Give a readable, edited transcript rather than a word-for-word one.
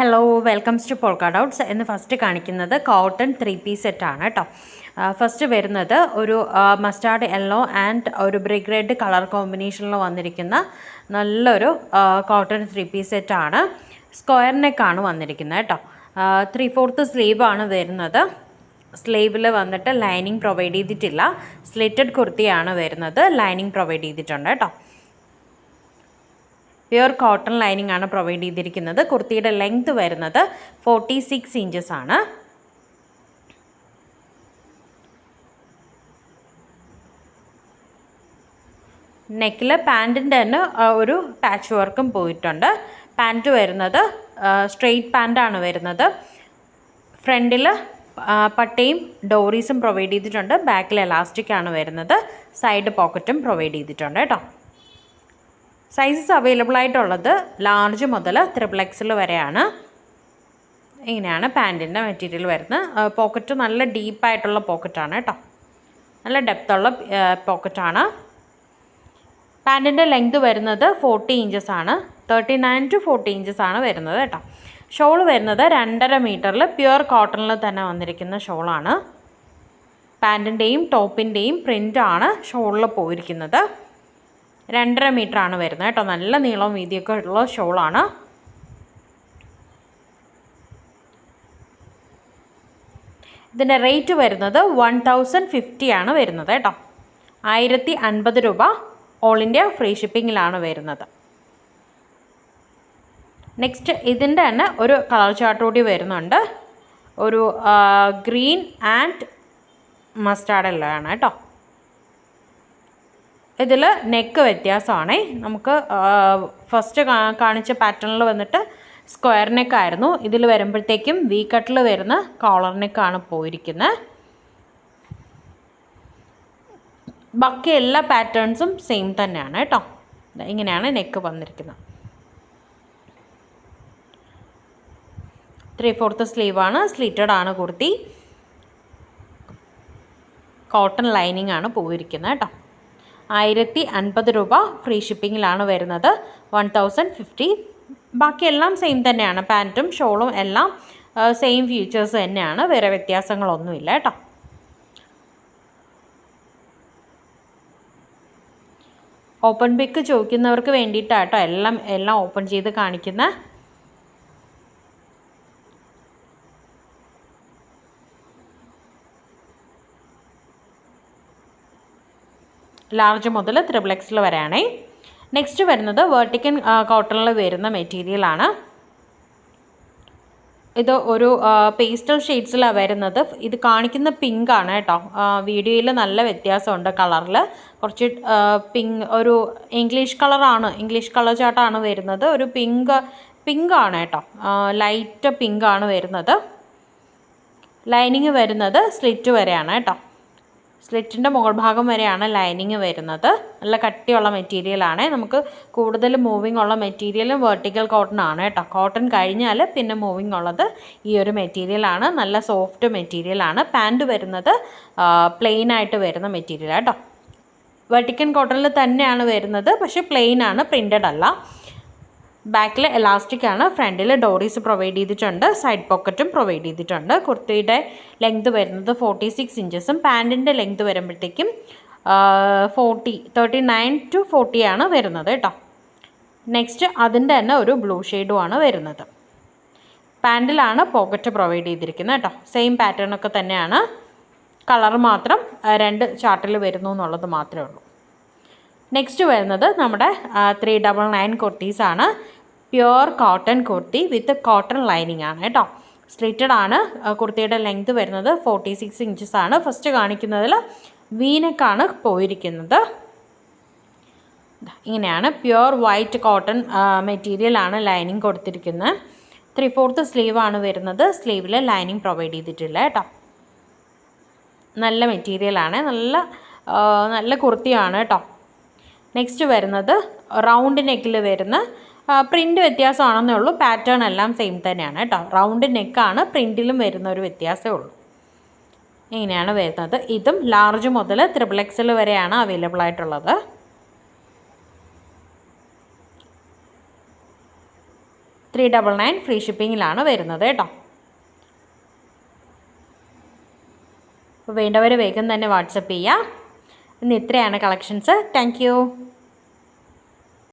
Hello welcomes to polka dots എന്ന് first കാണിക്കുന്നത് cotton 3-piece സെറ്റാണ് കേട്ടോ. ഫസ്റ്റ് വരുന്നത് ഒരു മസ്റ്റാർഡ് യെല്ലോ ആൻഡ് ഒരു ബ്രിക്ക് റെഡ് കളർ കോമ്പിനേഷനിൽ വന്നിരിക്കുന്ന നല്ലൊരു കോട്ടൺ 3-piece സെറ്റാണ്. സ്ക്വയർ നെക്കാണ് വന്നിരിക്കുന്നത് കേട്ടോ. 3/4 സ്ലീവാണ് വരുന്നത്. സ്ലീവിൽ വന്നിട്ട് ലൈനിങ് പ്രൊവൈഡ് ചെയ്തിട്ടില്ല. സ്ലിറ്റഡ് കുർത്തിയാണ് വരുന്നത്. ലൈനിങ് പ്രൊവൈഡ് ചെയ്തിട്ടുണ്ട് കേട്ടോ. പ്യുർ കോട്ടൺ ലൈനിങ് ആണ് പ്രൊവൈഡ് ചെയ്തിരിക്കുന്നത്. കുർത്തിയുടെ ലെങ്ത് വരുന്നത് 46 ഇഞ്ചസ് ആണ്. നെക്കിൽ പാൻറ്റിൻ്റെ തന്നെ ഒരു പാച്ച് വർക്കും പോയിട്ടുണ്ട്. പാൻറ്റ് വരുന്നത് സ്ട്രെയിറ്റ് പാൻറ്റാണ് വരുന്നത്. ഫ്രണ്ടിൽ പട്ടയും ഡോറീസും പ്രൊവൈഡ് ചെയ്തിട്ടുണ്ട്. ബാക്കിൽ എലാസ്റ്റിക് ആണ് വരുന്നത്. സൈഡ് പോക്കറ്റും പ്രൊവൈഡ് ചെയ്തിട്ടുണ്ട് കേട്ടോ. സൈസസ് അവൈലബിൾ ആയിട്ടുള്ളത് ലാർജ് മുതൽ XXL വരെയാണ്. ഇങ്ങനെയാണ് പാൻറ്റിൻ്റെ മെറ്റീരിയൽ വരുന്നത്. പോക്കറ്റ് നല്ല ഡീപ്പായിട്ടുള്ള പോക്കറ്റാണ് കേട്ടോ. നല്ല ഡെപ്തുള്ള പോക്കറ്റാണ്. പാൻറ്റിൻ്റെ ലെങ്ത് വരുന്നത് 40 ഇഞ്ചസ് ആണ്. 39 to 40 ഇഞ്ചസ് ആണ് വരുന്നത് കേട്ടോ. ഷോൾ വരുന്നത് 2.5 മീറ്ററിൽ പ്യുർ കോട്ടണിൽ തന്നെ വന്നിരിക്കുന്ന ഷോളാണ്. പാൻറ്റിൻ്റെയും ടോപ്പിൻ്റെയും പ്രിൻ്റാണ് ഷോളിൽ പോയിരിക്കുന്നത്. 2.5 മീറ്ററാണ് വരുന്നത് കേട്ടോ. നല്ല നീളവും വീതിയൊക്കെ ഉള്ള ഷോളാണ്. ഇതിൻ്റെ റേറ്റ് വരുന്നത് 1050 ആണ് വരുന്നത് കേട്ടോ. 1050 രൂപ ഓൾ ഇന്ത്യ ഫ്രീ ഷിപ്പിങ്ങിലാണ് വരുന്നത്. നെക്സ്റ്റ് ഇതിൻ്റെ തന്നെ ഒരു കളർ ചാർട്ട് കൂടി വരുന്നുണ്ട്. ഒരു ഗ്രീൻ ആൻഡ് മസ്റ്റാർഡ് യെല്ലോ ആണ് കേട്ടോ. ഇതിൽ നെക്ക് വ്യത്യാസമാണേ. നമുക്ക് ഫസ്റ്റ് കാണിച്ച പാറ്റേണിൽ വന്നിട്ട് സ്ക്വയർ നെക്കായിരുന്നു. ഇതിൽ വരുമ്പോഴത്തേക്കും വി കട്ടിൽ വരുന്ന കോളർ നെക്കാണ് പോയിരിക്കുന്നത്. ബാക്കി എല്ലാ പാറ്റേൺസും സെയിം തന്നെയാണ് കേട്ടോ. ഇങ്ങനെയാണ് നെക്ക് വന്നിരിക്കുന്നത്. 3/4 സ്ലീവാണ്. സ്ലിറ്റഡ് ആണ് കുർത്തി. കോട്ടൺ ലൈനിങ് ആണ് പോയിരിക്കുന്നത് കേട്ടോ. 1050 രൂപ ഫ്രീ ഷിപ്പിങ്ങിലാണ് വരുന്നത്. 1050. ബാക്കിയെല്ലാം സെയിം തന്നെയാണ്. പാൻറ്റും ഷോളും എല്ലാം സെയിം ഫീച്ചേഴ്സ് തന്നെയാണ്. വേറെ വ്യത്യാസങ്ങളൊന്നുമില്ല കേട്ടോ. ഓപ്പൺ പിക്ക് ചോദിക്കുന്നവർക്ക് വേണ്ടിയിട്ടാട്ടോ എല്ലാം ഓപ്പൺ ചെയ്ത് കാണിക്കുന്ന. ലാർജ് മുതൽ XXL വരെയാണേ. നെക്സ്റ്റ് വരുന്നത് വെർട്ടിക്കൽ കോട്ടണിൽ വരുന്ന മെറ്റീരിയലാണ്. ഇത് ഒരു പേസ്റ്റൽ ഷെയ്ഡ്സിലാണ് വരുന്നത്. ഇത് കാണിക്കുന്ന പിങ്ക് ആണ് കേട്ടോ. വീഡിയോയിൽ നല്ല വ്യത്യാസമുണ്ട് കളറിൽ. കുറച്ച് ഒരു ഇംഗ്ലീഷ് കളറാണ്. ഇംഗ്ലീഷ് കളർ ചാർട്ടാണ് വരുന്നത്. ഒരു പിങ്ക് ആണ് കേട്ടോ. ലൈറ്റ് പിങ്ക് ആണ് വരുന്നത്. ലൈനിങ് വരുന്നത് സ്ലിറ്റ് വരെയാണ് കേട്ടോ. സ്ലിറ്റിൻ്റെ മുകൾ ഭാഗം വരെയാണ് ലൈനിങ് വരുന്നത്. നല്ല കട്ടിയുള്ള മെറ്റീരിയലാണ്. നമുക്ക് കൂടുതൽ മൂവിങ് ഉള്ള മെറ്റീരിയലും വെർട്ടിക്കൽ കോട്ടൺ ആണ് കേട്ടോ. കോട്ടൺ കഴിഞ്ഞാൽ പിന്നെ മൂവിങ് ഉള്ളത് ഈ ഒരു മെറ്റീരിയലാണ്. നല്ല സോഫ്റ്റ് മെറ്റീരിയലാണ്. പാൻറ്റ് വരുന്നത് പ്ലെയിൻ ആയിട്ട് വരുന്ന മെറ്റീരിയൽ കേട്ടോ. വെർട്ടിക്കൽ കോട്ടണിൽ തന്നെയാണ് വരുന്നത്. പക്ഷേ പ്ലെയിൻ ആണ്, പ്രിൻ്റഡ് അല്ല. ബാക്കിൽ എലാസ്റ്റിക് ആണ്. ഫ്രണ്ടിൽ ഡോറീസ് പ്രൊവൈഡ് ചെയ്തിട്ടുണ്ട്. സൈഡ് പോക്കറ്റും പ്രൊവൈഡ് ചെയ്തിട്ടുണ്ട്. കുർത്തിയുടെ ലെങ്ത് വരുന്നത് 46 ഇഞ്ചസും പാൻറ്റിൻ്റെ ലെങ്ത് വരുമ്പോഴത്തേക്കും 39 to 40 ആണ് വരുന്നത് കേട്ടോ. നെക്സ്റ്റ് അതിൻ്റെ തന്നെ ഒരു ബ്ലൂ ഷെയ്ഡുമാണ് വരുന്നത്. പാൻറ്റിലാണ് പോക്കറ്റ് പ്രൊവൈഡ് ചെയ്തിരിക്കുന്നത് കേട്ടോ. സെയിം പാറ്റേൺ ഒക്കെ തന്നെയാണ്. കളർ മാത്രം 2 ചാർട്ടിൽ വരുന്നു എന്നുള്ളത് മാത്രമേ ഉള്ളൂ. നെക്സ്റ്റ് വരുന്നത് നമ്മുടെ 399 കുർത്തീസാണ്. Pure cotton kurti with cotton lining ആണ് കേട്ടോ. സ്ലിറ്റഡ് ആണ്. കുർത്തിയുടെ ലെങ്ത് വരുന്നത് 46 ഇഞ്ചസ് ആണ്. ഫസ്റ്റ് കാണിക്കുന്നതിൽ വീനക്കാണ് പോയിരിക്കുന്നത്. ഇങ്ങനെയാണ് പ്യുർ വൈറ്റ് കോട്ടൺ മെറ്റീരിയലാണ് ലൈനിങ് കൊടുത്തിരിക്കുന്നത്. 3/4 സ്ലീവാണ് വരുന്നത്. സ്ലീവിൽ ലൈനിങ് പ്രൊവൈഡ് ചെയ്തിട്ടില്ല കേട്ടോ. നല്ല മെറ്റീരിയലാണ്. നല്ല കുർത്തിയാണ് കേട്ടോ. നെക്സ്റ്റ് വരുന്നത് റൗണ്ട് നെക്കിൽ വരുന്ന പ്രിൻ്റ് വ്യത്യാസമാണെന്നേ ഉള്ളൂ. പാറ്റേൺ എല്ലാം സെയിം തന്നെയാണ് കേട്ടോ. റൗണ്ട് നെക്കാണ്. പ്രിൻറ്റിലും വരുന്ന ഒരു വ്യത്യാസമേ ഉള്ളൂ. ഇങ്ങനെയാണ് വരുന്നത്. ഇതും ലാർജ് മുതൽ XXL വരെയാണ് അവൈലബിൾ ആയിട്ടുള്ളത്. 399 ഫ്രീ ഷിപ്പിങ്ങിലാണ് വരുന്നത് കേട്ടോ. അപ്പോൾ വേണ്ടവർ വേഗം തന്നെ വാട്സപ്പ് ചെയ്യുക. ഇന്ന് ഇത്രയാണ് കളക്ഷൻസ്. താങ്ക്